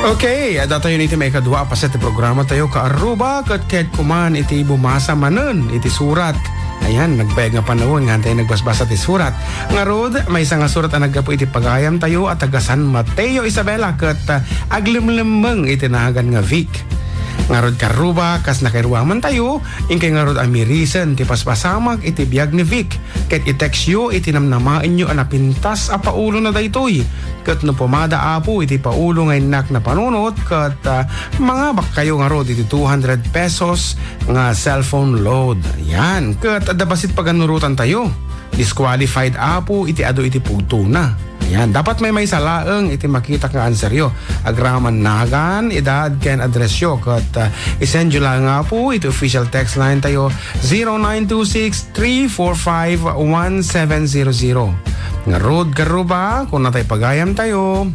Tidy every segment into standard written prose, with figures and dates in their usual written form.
Okay, dato yun iti may kadwa pa sa iti programa tayo ka Aruba kat kahit kuman iti bumasa manen iti surat. Ayan, nagbayag nga panahon nga tayo nagbasbasa iti surat. Nga rod, may isang nga surat ang naggapo iti pagayam tayo at taga San Mateo Isabela kat aglimlemeng iti nahagan nga Vic. Nga rod karuba, kas nakairuang man tayo, ingkay nga rod amirisan, ti paspasamak, iti biyag ni Vic. Kat i-text yo, iti namnamain nyo, anapintas a paulo na daytoy. Kat no pumada apo, iti paulo ngay nak na panunot, kat mga bak kayo nga rod, iti 200 pesos nga cellphone load. Yan, kat adabasit paganurutan tayo. Disqualified apo, iti ado iti pugto na. Yan, dapat may salaeng iti makita nga answer yo. Agraman nagan, edad, ken address yo. Kat isend yo lang nga po, iti official text line tayo 0926-345-1700. Nga road karuba, kung natay pagayam tayo,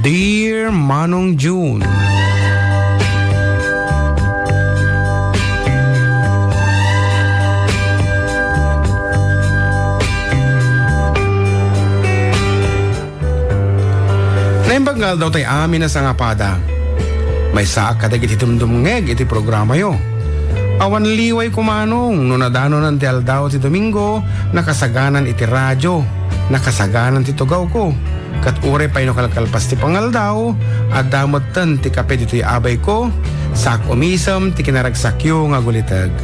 Dear Manong June. Naimbagal daw tayo amin na sa ngapada. May saak kadag iti tumdumngeg iti programa yo. Awan liway kumanong no nadano ng ti aldaw ti Domingo, nakasaganan iti radyo, nakasaganan ti tugaw ko. Kat ure pa'y no kalkalpas ti pangaldaw, at damotan ti kape dito'y abay ko, sak umisam ti kinaragsakyo nga gulitag.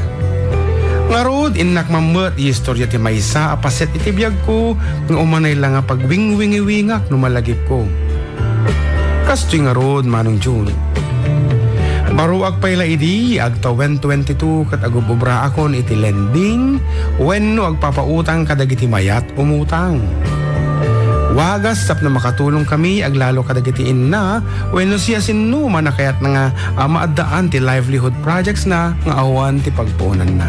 Nga rod, inak mamut istorya ti maysa apaset iti biyag ko, nga umanay lang nga pagwing-wingi-wingak no malagip ko. Kastoy nga rod, Manong June. Baruag payla idi, agta 2022 kat agububra akon iti lending, wenno agpapautang kadagiti mayat umutang. Wagas sap na makatulong kami, aglalo kadagiti inna, wenno siya sinu manakayat na nga maadaan ti livelihood projects na, nga awan ti pagpunan na.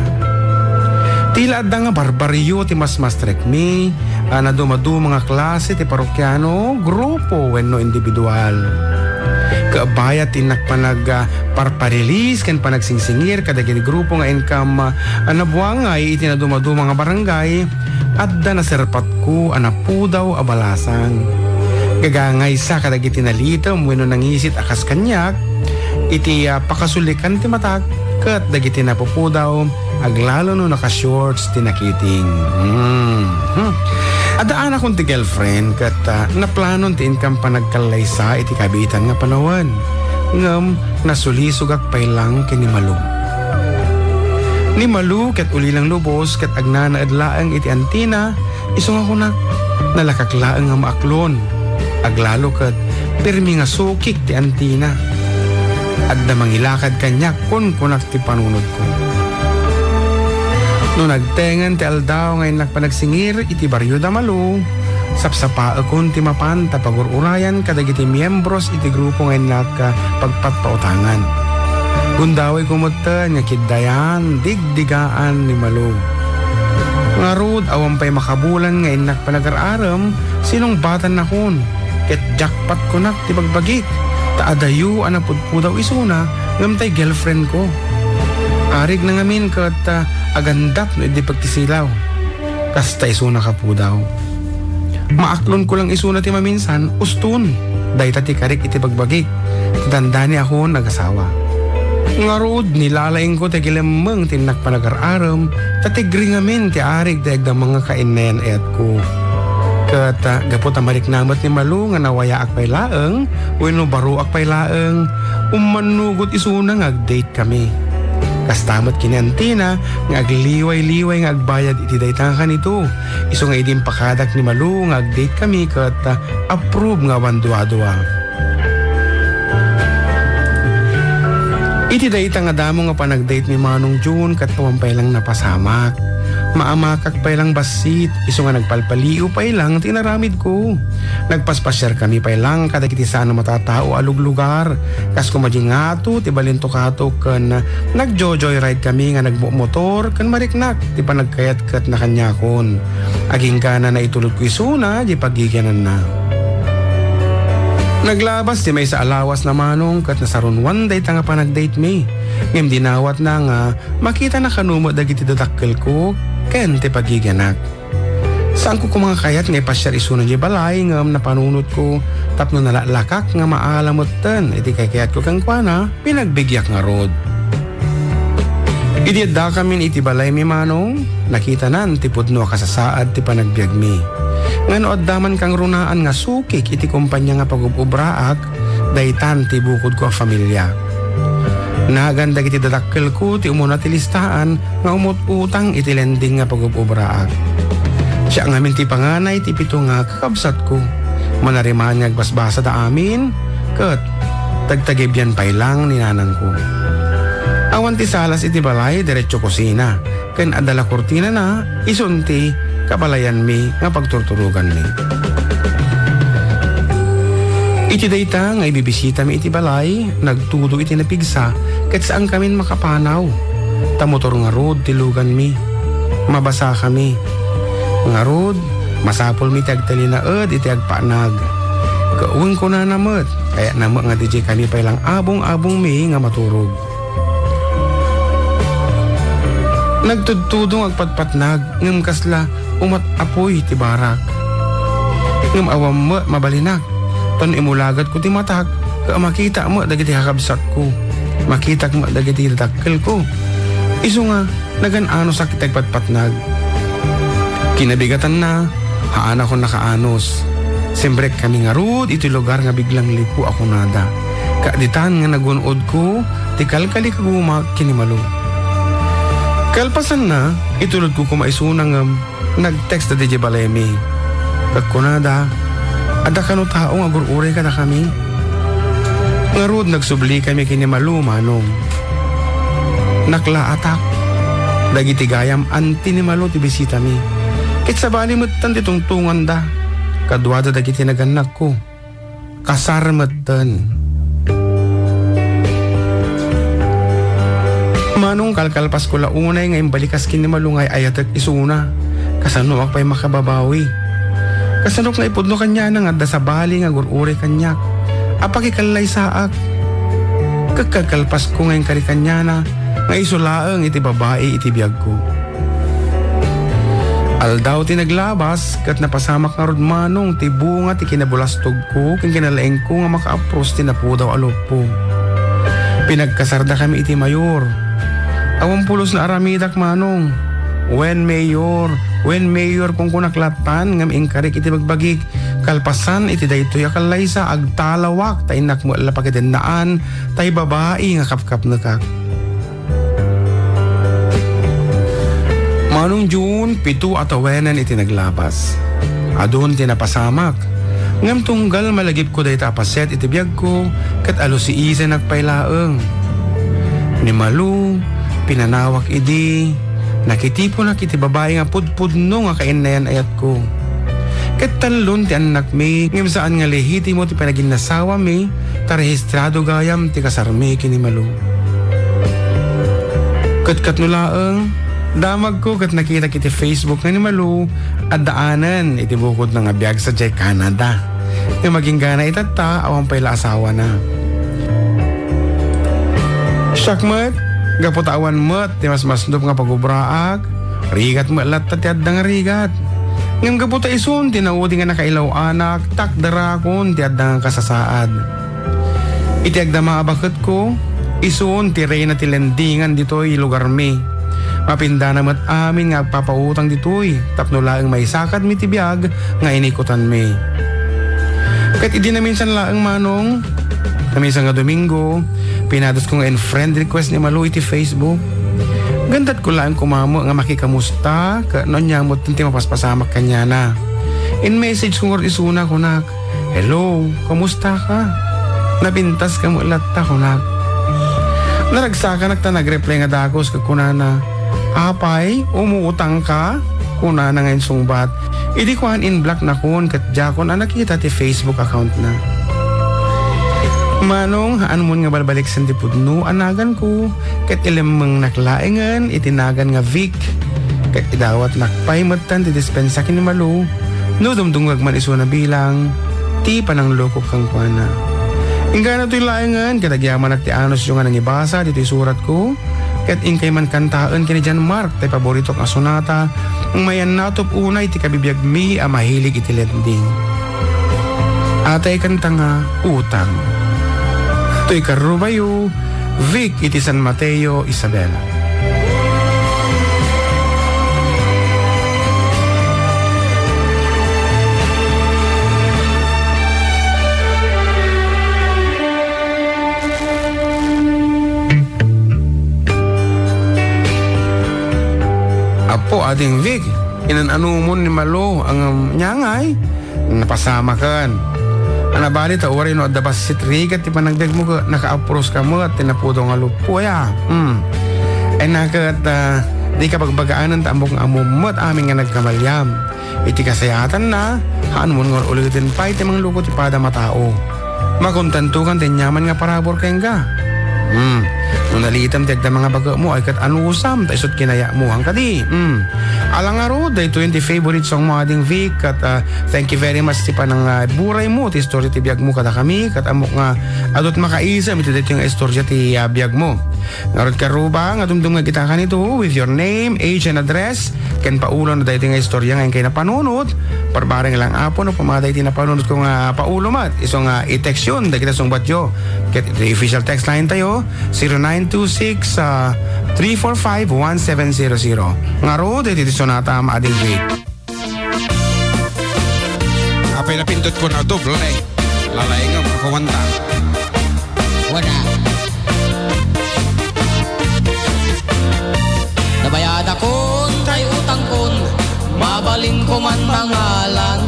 Tila adda nga barbaryo ti masmastrek mi, na dumadu mga klase ti parokyano, grupo wenno individual. Kaabayat tinak panag parparilis ken panagsingsingir kadagiti grupo nga income nabuangay iti na dumadu mga barangay, adda na serpat ko anapudaw abalasang. Gagangay sa kadagiti nalitom wenno nangisit akas kanyak, iti pakasulikan ti matak ket dagiti napupudaw aglalo no naka-shorts tinakiting. Adaan akong ti girlfriend kat naplanon ti income pa nagkalaysa iti kabitan nga panawan. Ngam nasulisugak pay lang kini Malu. Ni Malu kat ulilang lubos kat agnanaadlaang iti antina, isong ako nalakaklaang nga maaklon. Aglalo kat pirmi nga sukik ti antina. Adda mangilakad kanyak kun kunak ti panunod ko. No nagtengan ti aldaw ngayon nakpanagsingir iti baryo da Malu, sapsapa akon ti mapan tapagururayan kadagiti miyembros iti grupo ngayon pagpatpautangan. Gundaway kumutan nga kiddayan, digdigaan ni Malu. Nga rod, awang pa'y makabulan ngayon nakpanagar-aram, sinong batan na kun, ket jackpot kunak ti bagbagik, taadayu anapudpudaw isuna, ngamtay girlfriend ko. Arig na ngamin kat agandap no hindi pagtisilaw. Kasta isuna ka po daw. Maaklon ko lang isuna ti maminsan, ustun. Day tati karik iti bagbagik. Tandani ako nagasawa. Nga rod, nilalaing ko tagilamang tinak panagar-aram, tatigri ngamin ti arig dayag da mga kainen et ko. Kat gapot amarik namat ni Malu nga nawaya akpay laeng, wenno baro akpay laeng, umanugot isuna nga agdate kami. Kastamat kinantina nga agliway-liway nga agbayad iti daytang kanito. Iso nga idim pakadak ni Malu nga agdate kami kat approve nga wandua-dua. Iti daytang nga damo nga panagdate ni Manong June kat pawampay lang napasamak. Maamakak pay lang basit, iso nga nagpalpaliw pay lang tinaramid ko. Nagpaspasyar kami pay lang kadagiti sana matatao alug lugar. Kas kumading ngato, ti balinto kato kan nagjo-joyride kami nga nagmotor kan mariknak, ti panagkayat kat na kanyakon. Aging ka na itulog ko isuna, di pagigyanan na. Naglabas ti may sa alawas na Manong kat nasaron one day tanga pa nag-date me. Ngem dinawat na nga makita na kanumo dagiti dadakkel ko ken ti pagigyanak. Saan ko kumakayat nga ipasyar isunan di balay ngam na panunot ko tapno nalalakak nga maalamutan iti kayat ko kang kuana pinagbigyak nga rod. Idiyadda kami iti balay mi manong nakita nan ti pudno kasasaad ti panagbiag mi. Ngano addaman kang runaan nga sukik iti kumpanya nga pagububraak daytan ti bukod ko a familia. Naganda iti dadakkel ko ti umuna ti listahan nga umututang iti lending nga pagububraak. Siya nga ti panganay ti pito nga kakabsat ko. Manariman nga agbasbasa da amin ket tagtagibyan pay lang ni nanang ko. Awan ti salas iti balay diretso kusina ken adala kurtina na isunti kabalayan mi nga pagturturugan mi. Iti dayta nga ibibisita mi iti balay nagtudo iti napigsa ket saan kami makapanaw. Tamotor nga rod ti lugan mi. Mabasa kami. Nga rod masapol mi ti agtalinaed iti agpanag. Kauwing ko na namet kaya namo nga DJ kami pay lang abong-abong mi nga maturog. Nagtudtudong agpatpatnag ngem kasla umat apoy ti barak. Ngem awam mo mabalinak. Tan imulagat ko ti matag ka makita mo dagiti kakabsat ko. Makita mo dagiti dakkel ko. Isu nga nagan-ano sakit agpatpatnag. Kinabigatan na haan ako nakaanos. Siyempre kami nga rod iti lugar nga biglang liku ako nada. Kaaditan nga nagunod ko ti kalkali kaguma kinimalo. Kalpasan na, itulod ko kumaisunang nag-text na DJ Balemi. Kagkunada, ada ka no taong agurure ka na kami. Ngarod nagsubli kami kinimalu manong. Naklaatak, dagiti gayam anti ni malo ti bisita mi. Kit sa bali matan ti tungtungan da, kadwada dagiti naganak ko. Kasar matan. Manong kalkalpas ko launay ngayon balikas kinimalungay ayatek isuna. Kasano ak pa'y makababawi. Kasanok nga ipudno kanya na nga da sa bali nga gurure kanyak. Apakikalay saak. Kagkalpas ko ngayon karikanya na nga isulaang iti babae iti biyag ko. Aldaw ti naglabas kat napasamak nga rod manong ti bunga ti kinabulastog ko kung kinalaeng ko nga makaapros ti napudaw alopo. Pinagkasarda kami iti mayor. Awang pulos na aramidak manong. When mayor kung kunaklatan ngam ingkarik iti bagbagik kalpasan iti daytoy akalaysa agtalawak tay inak mo lapagidendaan tay babae nga kapkap nakak. Manong June 7 atawenan iti naglabas. Adun tinapasamak. Ngam tunggal malagip ko day tapaset iti biyag ko kat alo si Isa nagpailaeng. Ni Malu pinanawak idi, nakitipo na kiti babae nga pudpudno nga kainayan ayat ko. Ket talon ti anak mi, ngem saan nga lehitimo ti panagin nasawa mi, tarehistrado gayam ti kasarmi kini Malu. Ket katnulaeng, damag ko ket nakita kiti Facebook nga ni Malu, at daanan iti bukod nga biyag sa Jay Canada. Nga maging gana itata, awang pala asawa na. Syakmat, gaputawan mo't ti mas-masnop nga pagubraak, rigat mo lat tatiad nga rigat. Ngam gaputa isun, tinaudi nga nakailaw anak, takdarakon, tiad nga kasasaad. Iti agdama abakit ko, isun, ti rey na tilendingan dito'y lugar mi. Mapinda namat amin nga papautang dito'y, tapno laeng may sakad mi ti biyag, nga inikutan mi. Kat idi na minsan laeng manong, na minsan nga Domingo, pinados ko nga in friend request ni Malu iti Facebook. Gandat ko lang kumamo nga makikamusta ka noon niya mo tinti mapaspasamak kanya na. In message ko nga isuna ko nak, hello, kamusta ka? Napintas ka mo latta ko nak. Naragsakan nagta nag-reply nga dakos ka kunana, apay, umuutang ka? Kunana ngayon sungbat. Idi kuhan in black na kun kat jakon na nakita ti Facebook account na. Manong, haan mo nga balbalik sa dipudno, anagan ko, kat ilamang naklaengan, itinagan nga Vic, kat idawat nakpay matan, ti dispensa kini Malu, no dumdungag man iso na bilang, ti panang loko kang kuana. Ingga na to'y laengan, katagyaman at ti anos yung nga nangibasa, dito'y surat ko, ket inkay man kantaan kini Jan Mark tay paborito ka sonata mayan natop unay ti kabibiyag mi a mahilig iti lending. Atay kanta nga utang. Toy karubayo Vic iti San Mateo, Isabela. Apo ading Vic, inananumon ni Malo ang nyangay, napasama kan. Anabali ta wari no adabas si Trigat ti panagdag mo ka naka-apros ka mo at tinapudo nga lupo ya. Ay nakat di ka pagbagaanan ta ambok nga amumot aming nga nagkamalyam. Iti kasayatan na haanmon nga ulitin pa iti mga luko ti pada matao. Makuntantukan din nyaman nga parabor kayong ga. Nung nalitam tiyagda mga baga mo ay kat anusam ta isot kinaya mo ang kadi. Alang aro, day 20 favorite song mo ading Vic at thank you very much ti panang buray mo ti istorya ti biyag mo kada kami kat amok nga adot makaisam ito dito yung istorya ti biyag mo. Ngarod ka ruba nga dumdum nga kita kanito with your name, age and address ken paulo na dito yung istorya ngayon kayo napanunod parbareng lang apon o pamaday ti napanunod ko nga paulo mat isong i-text yun da kita song batyo ket the official text line tayo 0926 345-1700 ngaro dito sonata maading Vic. Apay na pindot ko na doble lalay nga makawanta wala nabayad akon tay utang kon mabalin ko man mangalan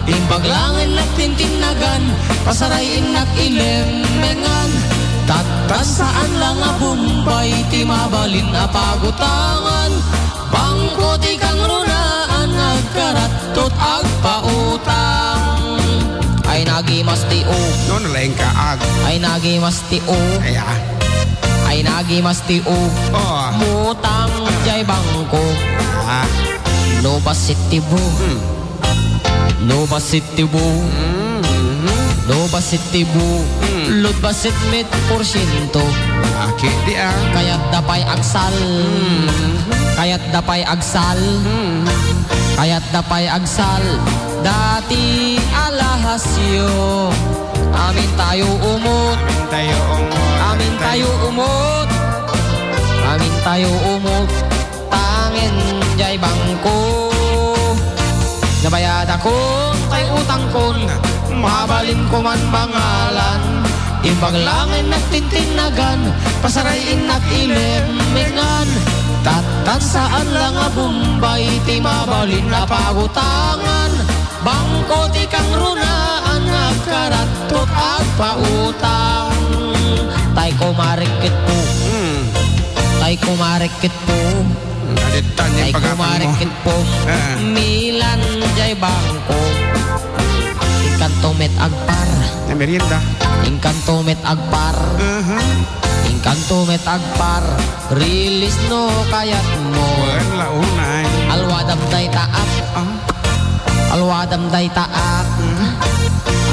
imbaglangin na tintinagan pasarayin nak ilemengan tatasaan lang a bumbay ti mabalin a pagutangan bangko ti kang runaan agkaratot agpautang ay nagimas ti o no nalaing ka ay nagimas ti o ay nagimas ti o mutang jay bangko no basit ti bu no basit ti bu no basit ti bu lut basit mit porsyento di kayat dapay agsal kayat dapay agsal kayat dapay agsal dati alahasyo amin tayo umot amin tayo umot amin tayo umot tangin jay bangko nabayad akon kay utang kon mabalin ko man pangalan imbaglangin at tintinagan pasarayin at ilemengan tatansaan lang a bumbay ti mabalin na pagutangan bangko ti kang runaan agkaratot agpautang tay kumarikit po tay kumarikit po tay kumarikit po milan jay bangko inkanto met agpar na merienda inkanto met agpar inkanto met agpar release no kayat mo launay alwadam day taap alwadam day taap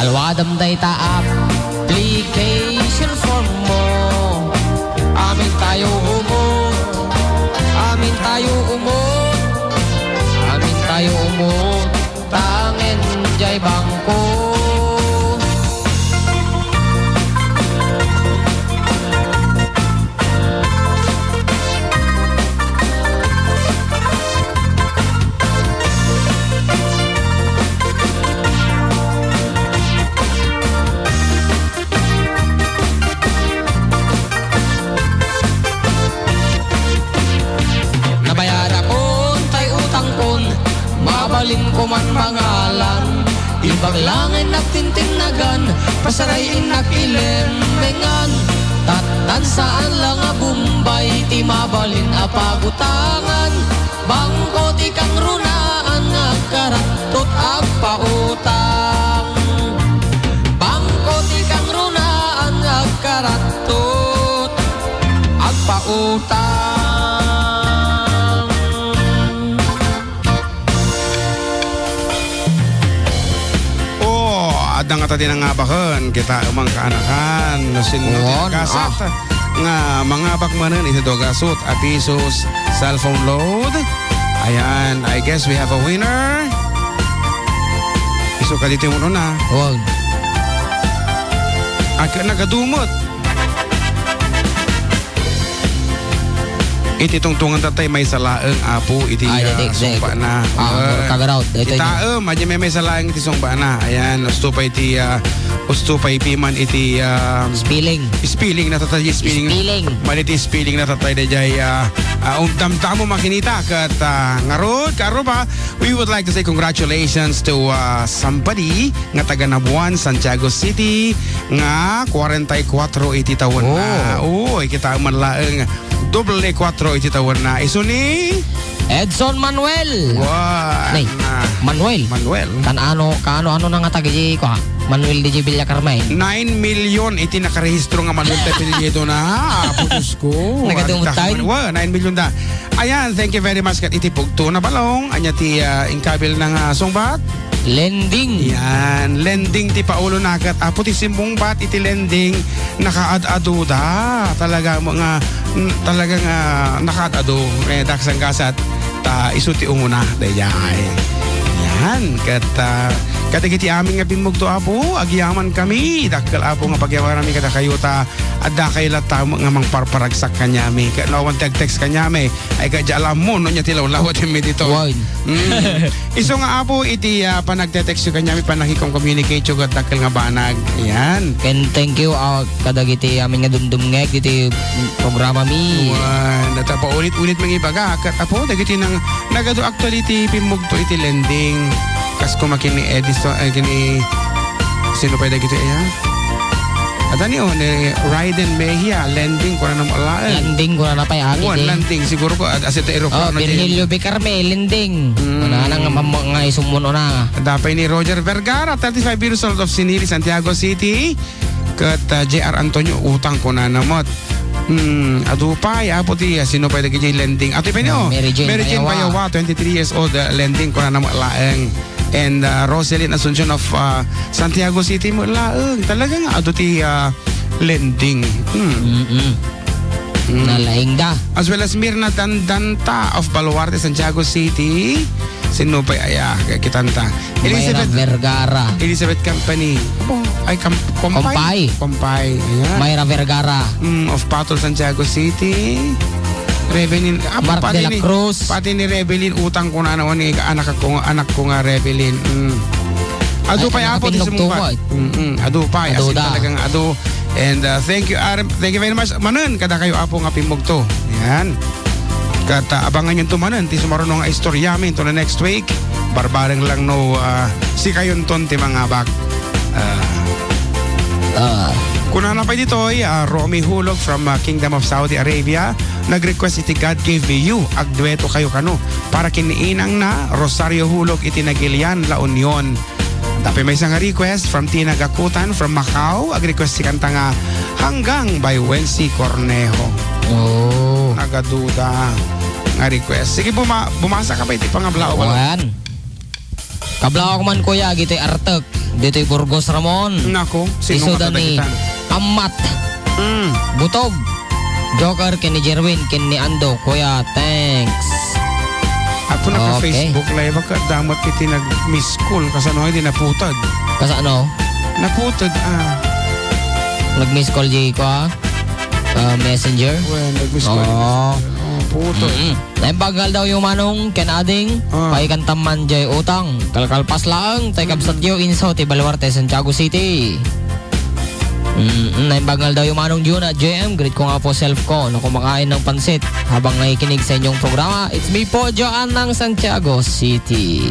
alwadam day taap application form mo amin tayo umot amin tayo umot amin tayo umot tangin jay bangko mabalin ko man pangalan ibaglangin at tintinagan pasarayin at ilemengan tatansaan lang a bumbay ti mabalin a pagutangan bangko ti kang runaan agkaratot agpautang bangko ti kang runaan agkaratot agpautang adang at tinangabakan kita umang kaanakan nasin kasat nga mga bakmanan iti do gasot a pesos cellphone load. Ayan, I guess we have a winner. Iso ka dito mo na. Wow. Ako nagadumot. Iti tungtungan tatay may salaeng apo iti sumpa na. Kagaraw. Itaem, adya may salaeng iti sumpa na. Ayan, ustupay iti ustupay piman iti spilling na tatay spilling. Maliti spilling na tatay dayay damdamo makinita kat ngarod karo pa. We would like to say congratulations to somebody nga taga Nabuan, Santiago City nga 44 iti taon na. Uy, kita man laeng double 4 iti taon na. Iso ni Edson Manuel. Wow. Nay, Manuel. Kaano na nga tagi ko ha? Manuel DJ Villa Carmen. 9 million iti nakarehistro nga Manuel dito na. Putos ko. Nagadumutay? 9 million da. Ayan, thank you very much kat iti pugto na balong. Anya ti ingkabil ng songbat. Lending. Yan, lending ti paulo nakat. Apo ti simbong bat iti lending nakaad-ado da. Talaga talagang nakaad-ado. Daksang kasat iso ti umuna dayay. Yan, katigiti aming nga bimugto apo, agyaman kami, dakkel apo nga pagyaman kami kada kayo adda kayo lata nga mangparparagsak kanyami, nawan text kanyami, ay kadya alam mo, no niya tilaw-lawat yung dito. Iso nga apo, iti panagte-text yung kanyami, panakikong communicate yung dakkel nga banag. Yan. And thank you, kadagiti aming nga dumdumngek, iti programa mi. Natapa ulit-ulit mga ibaga, kat apo, dagiti nang nagado actuality pimugto iti lending. Kas ko makini Edison, kini sino pa dagito iya? At ni Raiden Mejia, lending ko na naman. Lending ko na pa yung akin. Lending, siguro ko asset aeroplano. Virgilio Bicarme, lending. Wala nang mga isumuno na. Dapay ni Roger Vergara, 35 years old of Sinili, Santiago City. Kat JR Antonio, utang ko na namot. Adupay, apo ti sino pa dagito lending. Ato pa niyo, Mary Jane Bayawa, 23 years old, lending ko na naman laeng. And Roselyn Asuncion of Santiago City mo laeng. Talagang aduti lending. Nalaing da. As well as Mirna Dandanta of Baluarte, Santiago City. Sino pa aya kitanta? Elizabeth Vergara. Elizabeth Company. Ay Compay. Ayan. Mayra Vergara. Of Patol, Santiago City. Revelin, Mark de la Cruz. Pati ni Revelin, utang ko na naman ni anak ko nga Revelin. Adupay apo ti sumumpat. Adupay, asin talagang ado. And thank you very much. Manan, kada kayo apo nga pimugto. Yan. Kata abangan nyo tumanan, ti sumaruno nga istorya min to the next week. Barbareng lang no, si kayon ton ti mga bak. Kuna na pa dito ay Romy Hulog from Kingdom of Saudi Arabia. Nag-request iti God gave me you. Agdueto kayo kano. Para kiniinang na Rosario Hulog iti Nagilian, La Union. Tapi may isang request from Tina Gakutan from Macau. Ag-request si kanta nga Hanggang by Wency Cornejo. Nagaduda nga request. Sige, bumasa ka pa iti pangablao. Ayan. Kablao ko man kuya, gito'y Artek. Dito'y Burgos Ramon. Nako, sino iso nga ni Amat. Butog. Joker, ken ni Jerwin, ken ni Ando. Kuya, thanks. Ako naka-Facebook live ka, damot iti nag-miss call. Kasano hindi naputad. Kasano? Naputad, Nag-miss call di ko, Messenger? Well, nag-miss call. Putad. Naimbagal daw yung manong, ken ading, paikantaman jay utang. Kalkalpas lang, tay kabsatyo inso, ti Baluarte, Santiago City. Naimbagal daw yung manong June at JM. Greet ko nga po self ko na kumakain ng pansit habang nakikinig sa inyong programa. It's me po, Joanne ng Santiago City.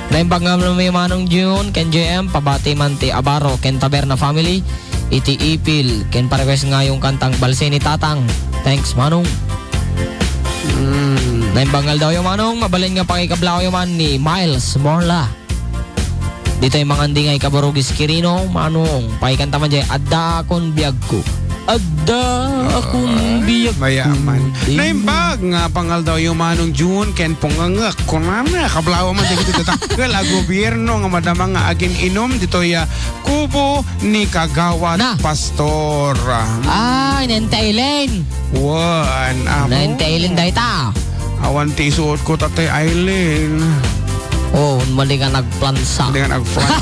Naimbagal naman yung manong June, ken JM, pabati man ti Abaro, ken Taberna family, iti Ipil, ken pa-request nga yung kantang Balse ni Tatang. Thanks manong. Naimbagal daw yung manong, mabalin nga pakikablao yung man ni Miles Morla. Dito yung mga andingay kabarugis Kirino, manong, paikanta man dyan, adda kon biyag ko. Ada akong biyak. Mayaman. Naimbag nga pangal daw yung manong June ken pungangak kunana kablawa man dito tatakal a gobyerno nga madamang nga agin inom dito ya kubo ni Kagawad Na. Pastor. Nentailen. Wan amo. Nentailen dahi ta. Awan ti isuot ko tatay Aileen. Oh, mali ka nagplansa. Dengan ag-front.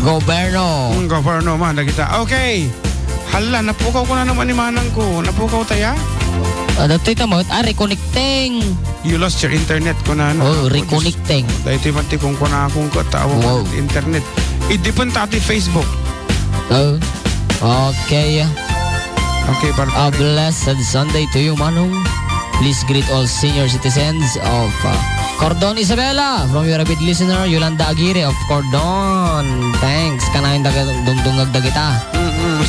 Goberno. Governo man na kita. Okay. Hala, napukaw ko na naman ni manang ko. Napukaw taya? Dito ito mo, reconnecting. You lost your internet ko na. Oh, reconnecting. Dahil ito yung kung ko na akong katawa Wow. internet. It-depend tati Facebook. Oh, okay. Okay, A blessed Sunday to you, Manong. Please greet all senior citizens of Cordon Isabela from your avid listener, Yolanda Aguirre of Cordon. Thanks. Kanahin dungdungag dagita.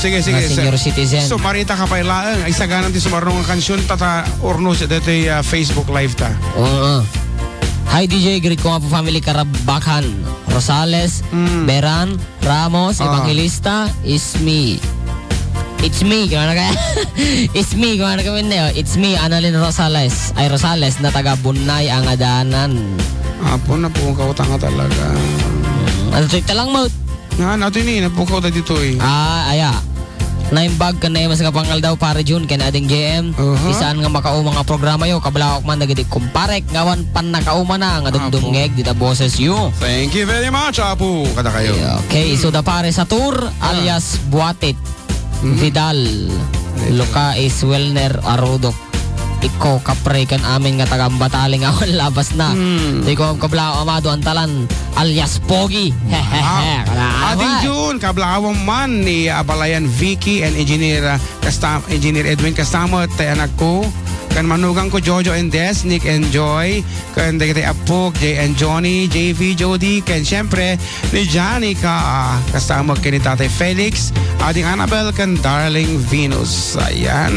Sige. Na senior citizen. So, marita ka pa ilaang. Ay saganan ti sumarong ang kansyon tata orno sa dito Facebook live ta. Oo. Hi DJ, greet ko nga po family Karabakan. Rosales, Beran, Ramos, Evangelista, is me. It's me, kung ano ka? It's me, kung ano kami na It's me, Annalyn Rosales. Ay, Rosales, na taga Bunay, ang adanan. Apo na po kautang ka talaga. Ano ito lang mo? Nga, natin napukaw na dito eh. Aya. Naimbag ka na yung mas kapangal daw pare June, kaya ading JM. Isaan nga makaumang nga programa yo, kabalawak man nagadi kumparek, ngawan pan nakauma na, nga dumdumngeg, dita boses yo. Thank you very much, Apo. Kada kayo. Okay, so da pare sa tour, alias Buatit. Vidal, Luka is Welner Arudok. Iko kapre kan amin nga taga Bataling ako labas na. Di ko kablao amado antalan alias Pogi. Ating June, kablawang man ni Abalayan Vicky and Engineer Edwin Castamot, tay anak ko. Kan manugang ko Jojo and Des, Nick and Joy, kan dagiti Apok, Jay and Johnny, JV, Jody, kan syempre ni Johnny ka kasama kini Tatay Felix, ating Annabel, kan Darling Venus. Ayan.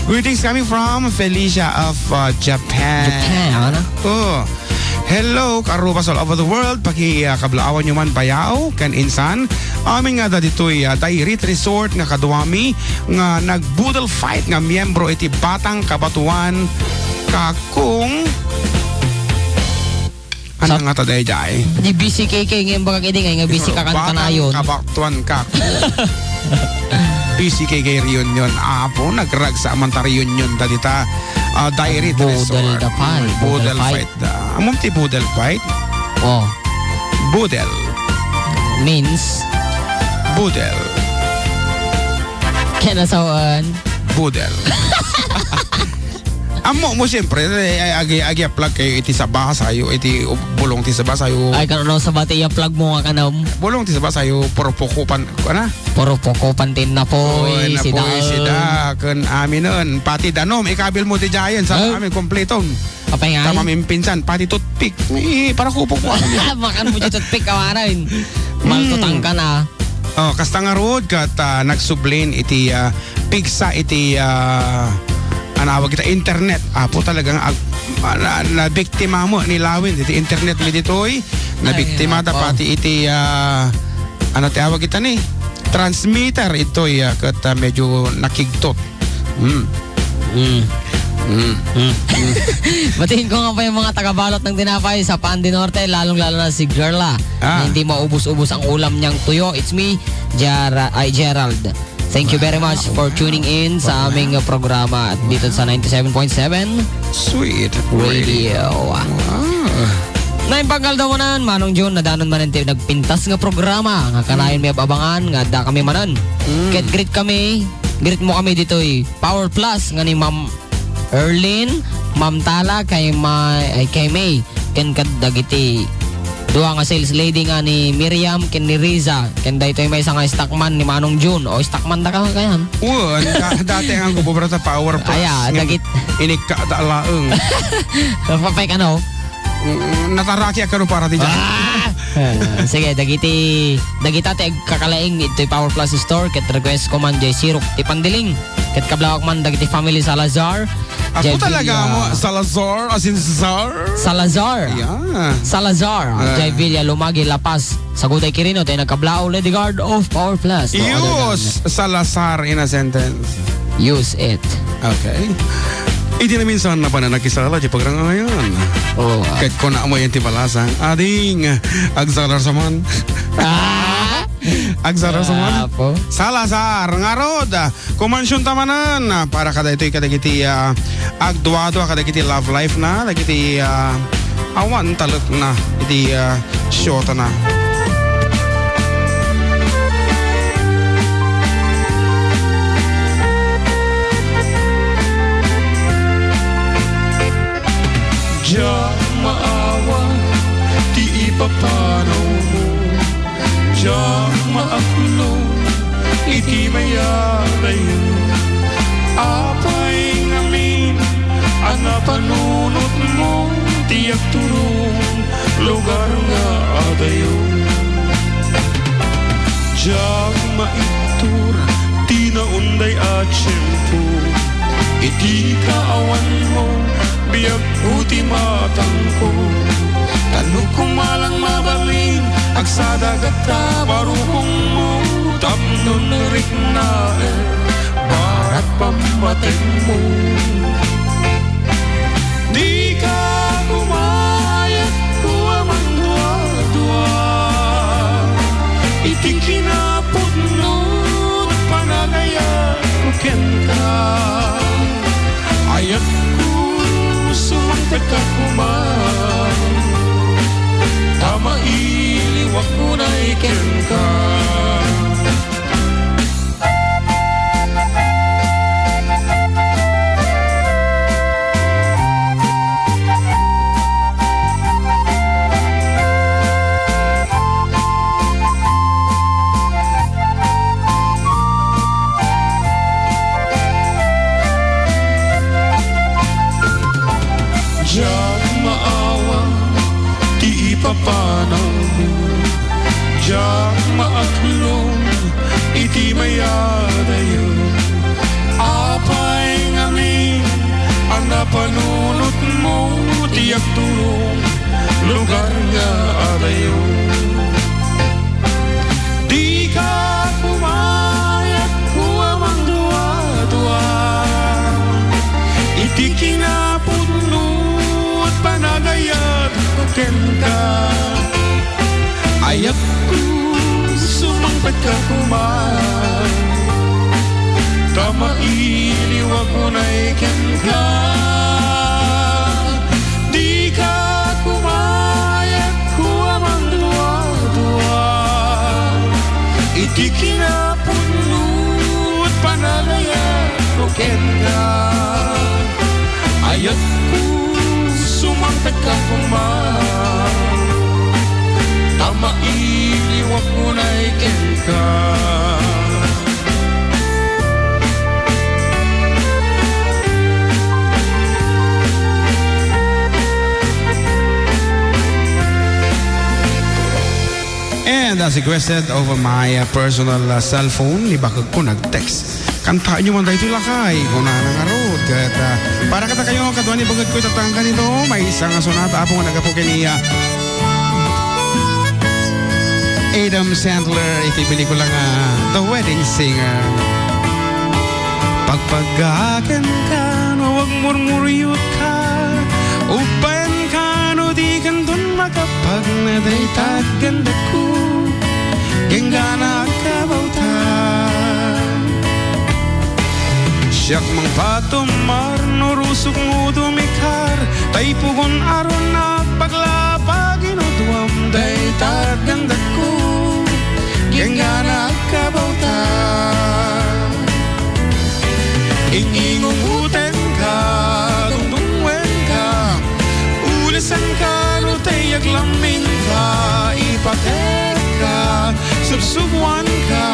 Greetings coming from Felicia of Japan. Ano? Oh. Hello, karupas all over the world. Kablaan nyo man bayaw, kan insan. Amin nga dito'y Dairit Resort nga kaduami nga nagbudal fight nga miyembro iti Batang Kabatuan kakung ano nga taday jay? Di busy KK ngayon baka kini nga busy ka kan kanayon. Batang Kabatuan kakung. BCKK reunion. Apo, nagrag sa amanta reunion dita. Dairit Resort. Budel da fight. Budel fight. Amom ti budel fight? Oh. Budel. Means? Budel. Kinasawan? Budel. Amo mo siyempre, agi plug kayo iti sa basayo, iti bulong ti sa basayo. Ay, kano sa bati yung plug mo nga kanam? Bulong ti sa basayo, puro pokupan, ano? Puro pokupan tin na po, sida. Kan amin nun, pati danom, ikabil mo ti Giant sa amin, kompletong. Kapay nga? Tama minpinsan, pati toothpick. Para kupok mo. Makan mo dyan toothpick, kawaran. Maltutang ka na. Oh, kasta nga rood, kat nagsublin iti pigsa iti anawag kita internet. Apo talagang na biktima mo ni Lawin iti internet mi ditoy. Na biktima ta pati iti ano tawag kita ni transmitter itoy kat medyo nakigtot. Batiin ko nga pa yung mga tagabalot ng tinapay sa Pandi Norte, lalong-lalo na si Gerla. Na hindi maubos-ubos ang ulam niyang tuyo. It's me, Gerald. Thank you very much for tuning in sa aming programa at dito sa 97.7 Sweet Radio. Naimpanggal daw manan, Manong June, nadanon man natin nagpintas nga programa. Nga kanayon may abangan, nga da kami manan. Greet greet mo kami dito Power Plus, nga ni Ma'am Erlyn, Ma'am Tala, kay May, ken kadagiti duha nga sales lady nga ni Miriam ken ni Riza ken dayto may isa nga stockman ni Manong June o stockman da ka kayan. Dati ang gubobra sa Power Plus. Aya, dagit inika da laeng. Papay ka no? Nataraki ka no para ti Sige, dagita ti kakalaing ito'y Power Plus Store ket request ko man jay sirok ti pandiling ket kablawak man dagiti family Salazar. Ako talaga mo, Salazar, as in Cesar? Salazar. Yeah. Salazar. Jay Villa, Lumagi, La Paz. Sa Guday Quirino, tayo nagkablao, Lady Guard of Power Plus. Use Salazar in a sentence. Use it. Okay. Hindi na minsan na pa na nakisala di pagranga ngayon. Oh. Kahit ko na mo yung tipalasang, ading, agsalar saman. Agsalar saman. Salazar, nga rod, kumansyon tamanan, para kada ito'y kadagiti agduado, kadagiti love life na, kadagiti awan talot na, iti shota na. Diyan maawa, di ipapanaw mo. Diyan maaklong, iti mayarayo. Apay ngamin, anapanunot mo. Tiyak turong, lugar nga adayo. Diyan maitura, tinaunday at siyempo. Iti kaawan mo, biyak uti matang ko. Tanong kong malang mabalin, agsadagat ta barukong mo. Tapnon rik na barat pamatay mo. Di ka kumayat ko amang dua-dua. Iti kinaputnot panagayat ko kenta. Ayat ko sumangtag ka kumang. Tama iliwak ko na iken ka. Papanaw mo, diyak maaklong, iti mayadayo. Apay ngamin, ang napanunot mo, tiyak turong, lugar nga adayo. Di ka pumayat ko amang dua-dua, iti kinapunot panagayat ko kenta. Ayat ko sumangpat ka kumang. Tama iliwag ko na iken ka. Di ka kumayat ko amang dua-dua. Iti kinapunot panagayat ko ken ka. Ayat ko sumangpat ka kumang. Tama iliwag ko na iken ka. And as requested over my personal cell phone, ibakag ko nag-text. Kantaan nyo man tayo lakay, kung nanangarod. Para kata kayo, kadwan ibagad ko itatangkan nito, may isang sonata apong nagapukin niya. Adam Sandler, iti pelikula nga The Wedding Singer. Pagpagakan ka, no wag murmuryot ka. Upan ka, no di kandun makapag nadaytag ganda ko. Genggana ka bauta. Siyak mang patumar, no rusok mo dumikar. Tay pugon aron na paglapag inuduam daytag ganda ko. Genggana ka bauta. Ingingong uten ka, dungdungwen ka. Ulisan ka, no tayag lamin ka. Ipatek ka, subsubuan ka.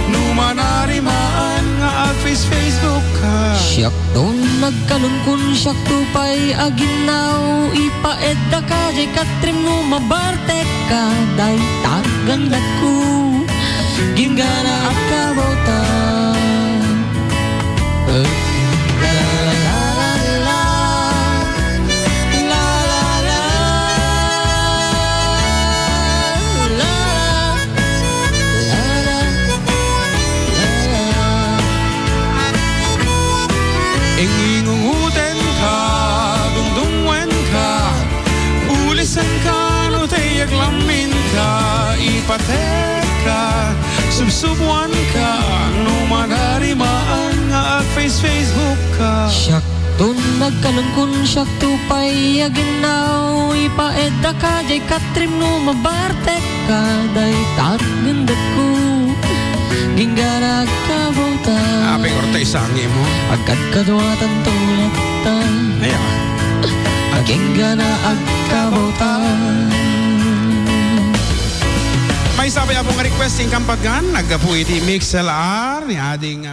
Numanarimaan nga at Facebook ka. Siyak doon nagkalunkun siyak tupay aginaw ipaedda ka jay katrim no mabarte ka day tagandat ko ginggana at kabota la la la la la la la Ingingunguten ka, dungdungwen ka, ulisan ka, no tayak lamin ka, ipatek ka, subsubuan ka, no madarimaan nga at Facebook ka. Siyak doon nagkalunkun siyak tupay aginaw ipaedda ka jay katrim no mabarte ka day tagandat ko ginggana kabota Apeng orta isangi mo. agad kadwatan tulatan Aya. ginggana agkabota May sabi akong requesting kampagan, nagkapuiti MixLR ni ading